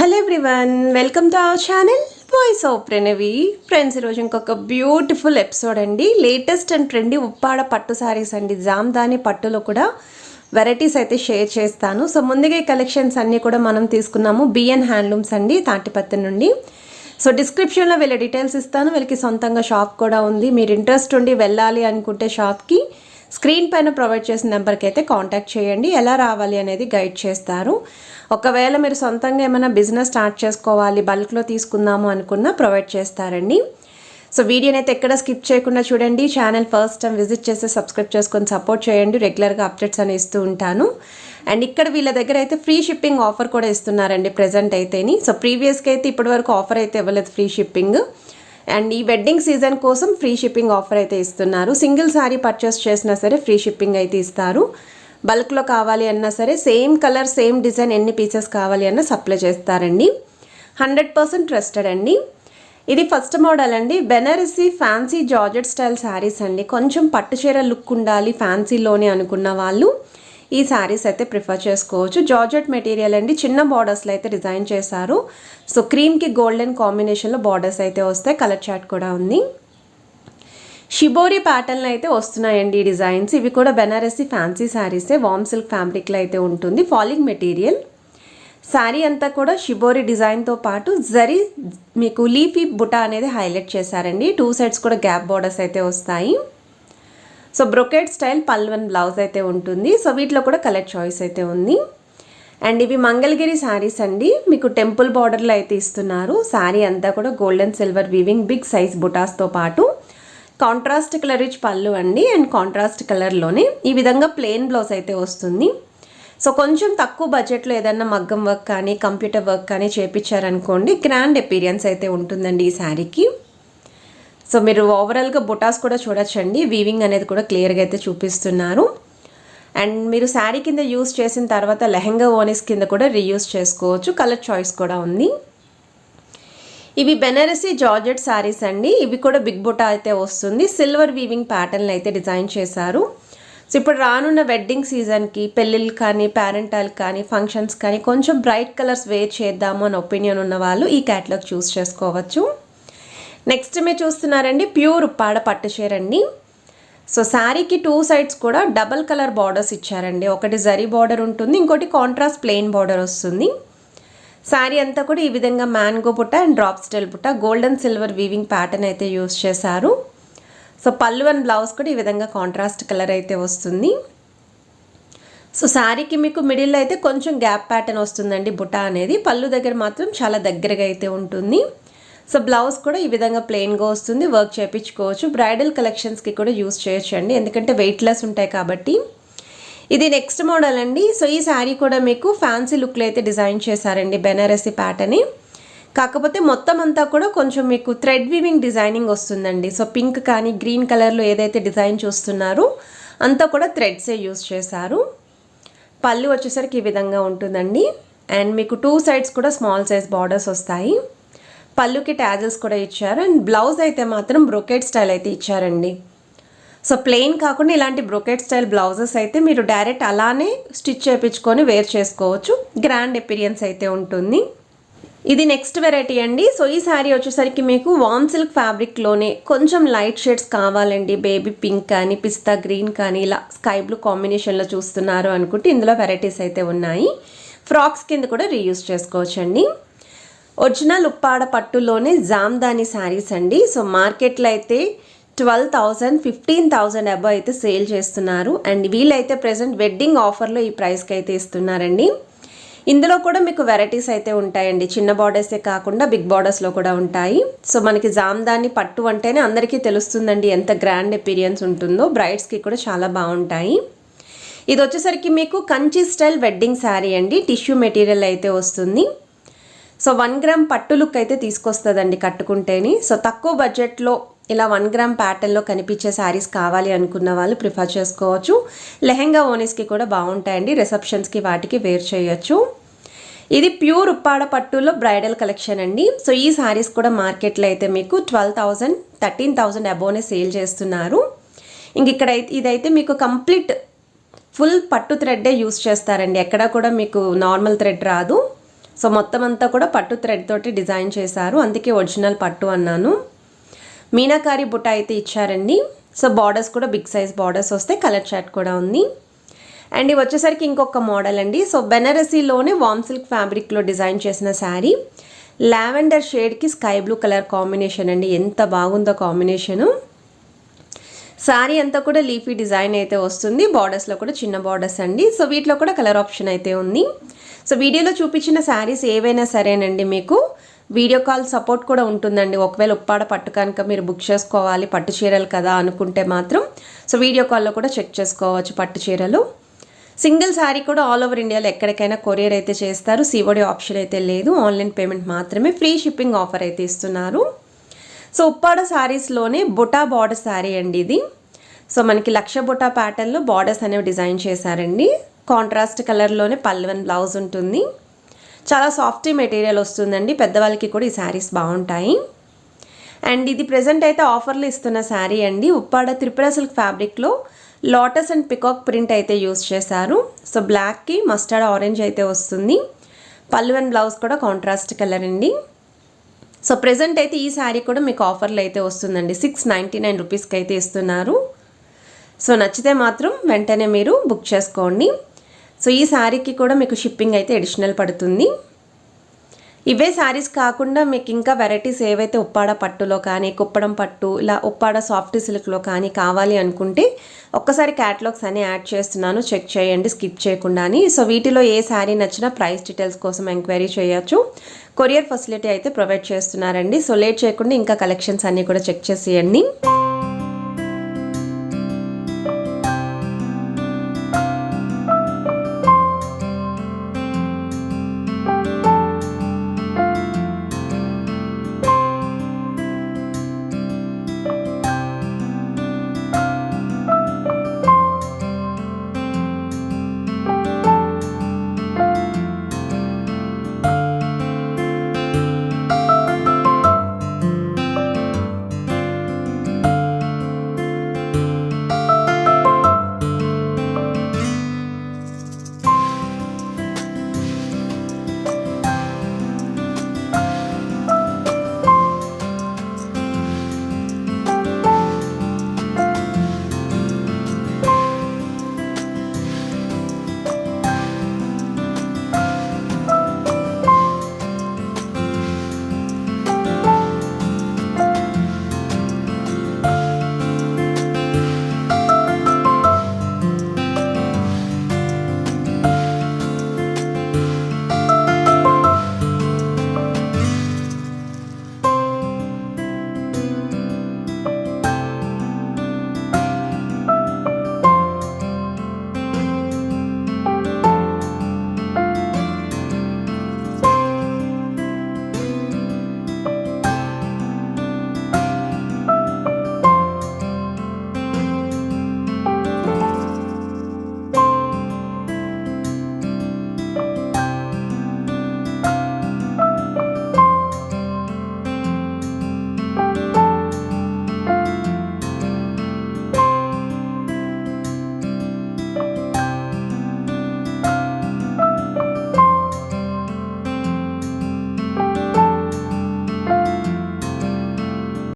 Hello everyone, welcome to our channel voice of Pranavi. Friends, ఈరోజు ఇంకొక beautiful episode అండి. Latest and trendy Uppada పట్టు సారీస్ అండి. జామ్దాని పట్టులో కూడా వెరైటీస్ అయితే షేర్ చేస్తాను. సో ముందుగా ఈ కలెక్షన్స్ అన్నీ కూడా మనం తీసుకున్నాము బిఎన్ హ్యాండ్లూమ్స్ అండి, తాటిపత్తి నుండి. సో డిస్క్రిప్షన్లో వీళ్ళ డీటెయిల్స్ ఇస్తాను. వీళ్ళకి సొంతంగా షాప్ కూడా ఉంది. మీరు ఇంట్రెస్ట్ ఉండి వెళ్ళాలి అనుకుంటే షాప్కి స్క్రీన్ పైన ప్రొవైడ్ చేసిన నెంబర్కి అయితే కాంటాక్ట్ చేయండి. ఎలా రావాలి అనేది గైడ్ చేస్తారు. ఒకవేళ మీరు సొంతంగా ఏమైనా బిజినెస్ స్టార్ట్ చేసుకోవాలి, బల్క్లో తీసుకుందాము అనుకున్నా ప్రొవైడ్ చేస్తారండి. సో వీడియోని అయితే ఎక్కడ స్కిప్ చేయకుండా చూడండి. ఛానల్ ఫస్ట్ టైం విజిట్ చేస్తే సబ్స్క్రైబ్ చేసుకొని సపోర్ట్ చేయండి. రెగ్యులర్గా అప్డేట్స్ అని ఇస్తూ ఉంటాను. అండ్ ఇక్కడ వీళ్ళ దగ్గర అయితే ఫ్రీ షిప్పింగ్ ఆఫర్ కూడా ఇస్తున్నారండి ప్రజెంట్ అయితేని. సో ప్రీవియస్గా అయితే ఇప్పటివరకు ఆఫర్ అయితే ఇవ్వలేదు ఫ్రీ షిప్పింగ్. అండ్ ఈ వెడ్డింగ్ సీజన్ కోసం ఫ్రీ షిప్పింగ్ ఆఫర్ అయితే ఇస్తున్నారు. సింగిల్ శారీ పర్చేస్ చేసినా సరే ఫ్రీ షిప్పింగ్ అయితే ఇస్తారు. బల్క్లో కావాలి అన్నా సరే సేమ్ కలర్ సేమ్ డిజైన్ ఎన్ని పీసెస్ కావాలి అన్నా సప్లై చేస్తారండి. 100% ట్రస్టెడ్ అండి. ఇది ఫస్ట్ మోడల్ అండి. Banarasi fancy georgette style saris అండి. కొంచెం పట్టు చీర లుక్ ఉండాలి ఫ్యాన్సీలోనే అనుకున్న వాళ్ళు ఈ శారీస్ అయితే ప్రిఫర్ చేసుకోవచ్చు. జార్జెట్ మెటీరియల్ అండి. చిన్న బార్డర్స్లో అయితే డిజైన్ చేశారు. సో క్రీమ్కి గోల్డెన్ కాంబినేషన్లో బార్డర్స్ అయితే వస్తాయి. కలర్ చార్ట్ కూడా ఉంది. షిబోరి ప్యాటర్న్లో అయితే వస్తున్నాయండి ఈ డిజైన్స్. ఇవి కూడా బెనారసీ ఫ్యాన్సీ శారీసే. వామ్ సిల్క్ ఫ్యాబ్రిక్లో అయితే ఉంటుంది. Falling material. శారీ అంతా కూడా షిబోరి డిజైన్తో పాటు జరీ మీకు లీఫీ బుటా అనేది హైలైట్ చేశారండి. 2 సైడ్స్ కూడా గ్యాప్ బార్డర్స్ అయితే వస్తాయి. సో బ్రొకెట్ స్టైల్ పల్వన్ బ్లౌజ్ అయితే ఉంటుంది. సో వీటిలో కూడా కలర్ చాయిస్ అయితే ఉంది. అండ్ ఇవి మంగళగిరి శారీస్ అండి. మీకు టెంపుల్ బార్డర్లో అయితే ఇస్తున్నారు. శారీ అంతా కూడా golden silver weaving big size బుటాస్తో పాటు కాంట్రాస్ట్ కలర్ రిచ్ పళ్ళు అండి. అండ్ కాంట్రాస్ట్ కలర్లోనే ఈ విధంగా ప్లెయిన్ బ్లౌజ్ అయితే వస్తుంది. సో కొంచెం తక్కువ బడ్జెట్లో ఏదన్నా మగ్గం వర్క్ కానీ కంప్యూటర్ వర్క్ కానీ చేపించారనుకోండి, గ్రాండ్ అపీరియన్స్ అయితే ఉంటుందండి ఈ శారీకి. సో మీరు ఓవరాల్గా బుటాస్ కూడా చూడొచ్చండి. వీవింగ్ అనేది కూడా క్లియర్గా అయితే చూపిస్తున్నారు. అండ్ మీరు శారీ కింద యూస్ చేసిన తర్వాత లెహంగా ఓనీస్ కింద కూడా రీయూస్ చేసుకోవచ్చు. కలర్ చాయిస్ కూడా ఉంది. ఇవి బెనారసీ జార్జెట్ శారీస్ అండి. ఇవి కూడా బిగ్ బుటా అయితే వస్తుంది. సిల్వర్ వీవింగ్ ప్యాటర్న్ అయితే డిజైన్ చేశారు. సో ఇప్పుడు రానున్న వెడ్డింగ్ సీజన్కి పెళ్ళిళ్ళు కానీ పేరెంటల్ కానీ ఫంక్షన్స్ కానీ కొంచెం బ్రైట్ కలర్స్ వేర్ చేద్దాము అని ఒపీనియన్ ఉన్న వాళ్ళు ఈ క్యాటలాగ్ చూస్ చేసుకోవచ్చు. నెక్స్ట్ మీరు చూస్తున్నారండి ప్యూర్ ఉప్పాడ పట్టు చీర అండి. సో శారీకి 2 సైడ్స్ కూడా డబల్ కలర్ బార్డర్స్ ఇచ్చారండి. ఒకటి జరీ బార్డర్ ఉంటుంది, ఇంకోటి కాంట్రాస్ట్ ప్లెయిన్ బార్డర్ వస్తుంది. శారీ అంతా కూడా ఈ విధంగా మ్యాంగో బుట్ట అండ్ డ్రాప్ స్టైల్ బుట్ట గోల్డెన్ సిల్వర్ వీవింగ్ ప్యాటర్న్ అయితే యూస్ చేశారు. సో పళ్ళు అండ్ బ్లౌజ్ కూడా ఈ విధంగా కాంట్రాస్ట్ కలర్ అయితే వస్తుంది. సో శారీకి మీకు మిడిల్లో అయితే కొంచెం గ్యాప్ ప్యాటర్న్ వస్తుందండి బుట్ట అనేది. పళ్ళు దగ్గర మాత్రం చాలా దగ్గరగా అయితే ఉంటుంది. సో బ్లౌజ్ కూడా ఈ విధంగా ప్లెయిన్గా వస్తుంది. వర్క్ చేయించుకోవచ్చు. బ్రైడల్ కలెక్షన్స్కి కూడా యూస్ చేయొచ్చు అండి, ఎందుకంటే వెయిట్లెస్ ఉంటాయి కాబట్టి. ఇది నెక్స్ట్ మోడల్ అండి. సో ఈ శారీ కూడా మీకు ఫ్యాన్సీ లుక్లో అయితే డిజైన్ చేశారండి బెనారసీ ప్యాటర్న్. కాకపోతే మొత్తం అంతా కూడా కొంచెం మీకు థ్రెడ్ వీవింగ్ డిజైనింగ్ వస్తుందండి. సో పింక్ కానీ గ్రీన్ కలర్లో ఏదైతే డిజైన్ చూస్తున్నారో అంతా కూడా థ్రెడ్సే యూస్ చేశారు. పళ్ళు వచ్చేసరికి ఈ విధంగా ఉంటుందండి. అండ్ మీకు 2 సైడ్స్ కూడా స్మాల్ సైజ్ బార్డర్స్ వస్తాయి. పళ్ళుకి ట్యాజల్స్ కూడా ఇచ్చారు. అండ్ బ్లౌజ్ అయితే మాత్రం బ్రొకెట్ స్టైల్ అయితే ఇచ్చారండి. సో ప్లెయిన్ కాకుండా ఇలాంటి బ్రొకెట్ స్టైల్ బ్లౌజెస్ అయితే మీరు డైరెక్ట్ అలానే స్టిచ్ చేయించుకొని వేర్ చేసుకోవచ్చు. గ్రాండ్ అపీరియన్స్ అయితే ఉంటుంది. ఇది నెక్స్ట్ వెరైటీ అండి. సో ఈ శారీ వచ్చేసరికి మీకు వామ్ సిల్క్ ఫ్యాబ్రిక్లోనే కొంచెం లైట్ షేడ్స్ కావాలండి. బేబీ పింక్ కానీ పిస్తా గ్రీన్ కానీ ఇలా స్కై బ్లూ కాంబినేషన్లో చూస్తున్నారు అనుకుంటే ఇందులో వెరైటీస్ అయితే ఉన్నాయి. ఫ్రాక్స్ కింద కూడా రీయూస్ చేసుకోవచ్చండి. ఒరిజినల్ ఉప్పాడ పట్టులోనే జామ్దాని శారీస్ అండి. సో మార్కెట్లో అయితే 12,000 15,000 అబవ్ అయితే సేల్ చేస్తున్నారు. అండ్ వీళ్ళైతే ప్రజెంట్ వెడ్డింగ్ ఆఫర్లో ఈ ప్రైస్కి అయితే ఇస్తున్నారండి. ఇందులో కూడా మీకు వెరైటీస్ అయితే ఉంటాయండి. చిన్న బార్డర్సే కాకుండా బిగ్ బార్డర్స్లో కూడా ఉంటాయి. సో మనకి జామ్దాని పట్టు అంటేనే అందరికీ తెలుస్తుందండి ఎంత గ్రాండ్ అపీరియన్స్ ఉంటుందో. బ్రైడ్స్కి కూడా చాలా బాగుంటాయి. ఇది వచ్చేసరికి మీకు కంచి స్టైల్ వెడ్డింగ్ శారీ అండి. టిష్యూ మెటీరియల్ అయితే వస్తుంది. సో 1 గ్రామ్ పట్టు లుక్ అయితే తీసుకొస్తుందండి కట్టుకుంటేని. సో తక్కువ బడ్జెట్లో ఇలా 1 గ్రామ్ ప్యాటర్న్లో కనిపించే శారీస్ కావాలి అనుకున్న వాళ్ళు ప్రిఫర్ చేసుకోవచ్చు. లెహంగా ఓనీస్కి కూడా బాగుంటాయండి. రిసెప్షన్స్కి వాటికి వేర్ చేయొచ్చు. ఇది ప్యూర్ ఉప్పాడ పట్టులో బ్రైడల్ కలెక్షన్ అండి. సో ఈ శారీస్ కూడా మార్కెట్లో అయితే మీకు 12,000 13,000 అబోనే సేల్ చేస్తున్నారు. ఇంక ఇక్కడ ఇదైతే మీకు కంప్లీట్ ఫుల్ పట్టు థ్రెడ్డే యూస్ చేస్తారండి. ఎక్కడ కూడా మీకు నార్మల్ థ్రెడ్ రాదు. సో మొత్తం అంతా కూడా పట్టు థ్రెడ్ తోటి డిజైన్ చేశారు, అందుకే ఒరిజినల్ పట్టు అన్నాను. మీనాకారి బుట్ట అయితే ఇచ్చారండి. సో బార్డర్స్ కూడా బిగ్ సైజ్ బార్డర్స్ వస్తే, కలర్ చార్ట్ కూడా ఉంది. అండ్ ఇవి వచ్చేసరికి ఇంకొక మోడల్ అండి. సో బెనారసీలోనే వామ్ సిల్క్ ఫ్యాబ్రిక్లో డిజైన్ చేసిన శారీ, లావెండర్ షేడ్కి స్కై బ్లూ కలర్ కాంబినేషన్ అండి. ఎంత బాగుందో కాంబినేషను. శారీ అంతా కూడా లీఫీ డిజైన్ అయితే వస్తుంది, బార్డర్స్లో కూడా చిన్న బార్డర్స్ అండి. సో వీటిలో కూడా కలర్ ఆప్షన్ అయితే ఉంది. సో వీడియోలో చూపించిన శారీస్ ఏవైనా సరేనండి, మీకు వీడియో కాల్ సపోర్ట్ కూడా ఉంటుందండి. ఒకవేళ ఉప్పాడ పట్టు కనుక మీరు బుక్ చేసుకోవాలి, పట్టు చీరలు కదా అనుకుంటే మాత్రం సో వీడియో కాల్లో కూడా చెక్ చేసుకోవచ్చు పట్టు చీరలు. సింగిల్ శారీ కూడా ఆల్ ఓవర్ ఇండియాలో ఎక్కడికైనా కొరియర్ అయితే చేస్తారు. సిఓడి ఆప్షన్ అయితే లేదు, ఆన్లైన్ పేమెంట్ మాత్రమే. ఫ్రీ షిప్పింగ్ ఆఫర్ అయితే ఇస్తున్నారు. సో ఉప్పాడ శారీస్లోనే బుటా బార్డర్ శారీ అండి ఇది. సో మనకి లక్ష బుటా ప్యాటర్న్లో బార్డర్స్ అనేవి డిజైన్ చేశారండి. కాంట్రాస్ట్ కలర్లోనే పళ్ళు అండ్ బ్లౌజ్ ఉంటుంది. చాలా సాఫ్ట్ మెటీరియల్ వస్తుందండి, పెద్దవాళ్ళకి కూడా ఈ శారీస్ బాగుంటాయి. అండ్ ఇది ప్రెజెంట్ అయితే ఆఫర్లు ఇస్తున్న శారీ అండి. ఉప్పాడ త్రిపుర సిల్క్ ఫ్యాబ్రిక్లో లోటస్ అండ్ పికాక్ ప్రింట్ అయితే యూస్ చేశారు. సో బ్లాక్కి మస్టర్డ్ ఆరెంజ్ అయితే వస్తుంది. పళ్ళు అండ్ బ్లౌజ్ కూడా కాంట్రాస్ట్ కలర్ అండి. సో ప్రెజెంట్ అయితే ఈ శారీ కూడా మీకు ఆఫర్లు అయితే వస్తుందండి. 699 రూపీస్కి అయితే ఇస్తున్నారు. సో నచ్చితే మాత్రం వెంటనే మీరు బుక్ చేసుకోండి. సో ఈ శారీకి కూడా మీకు షిప్పింగ్ అయితే అడిషనల్ పడుతుంది. ఇవే శారీస్ కాకుండా మీకు ఇంకా వెరైటీస్ ఏవైతే ఉప్పాడ పట్టులో కానీ, కుప్పడం పట్టు, ఇలా ఉప్పాడ సాఫ్ట్ సిల్క్లో కానీ కావాలి అనుకుంటే ఒక్కసారి క్యాటలాగ్స్ అని యాడ్ చేస్తున్నాను, చెక్ చేయండి స్కిప్ చేయకుండా. సో వీటిలో ఏ శారీ నచ్చినా ప్రైస్ డీటెయిల్స్ కోసం ఎంక్వైరీ చేయొచ్చు. కొరియర్ ఫెసిలిటీ అయితే ప్రొవైడ్ చేస్తున్నారండి. సో లేట్ చేయకుండా ఇంకా కలెక్షన్స్ అన్నీ కూడా చెక్ చేసేయండి.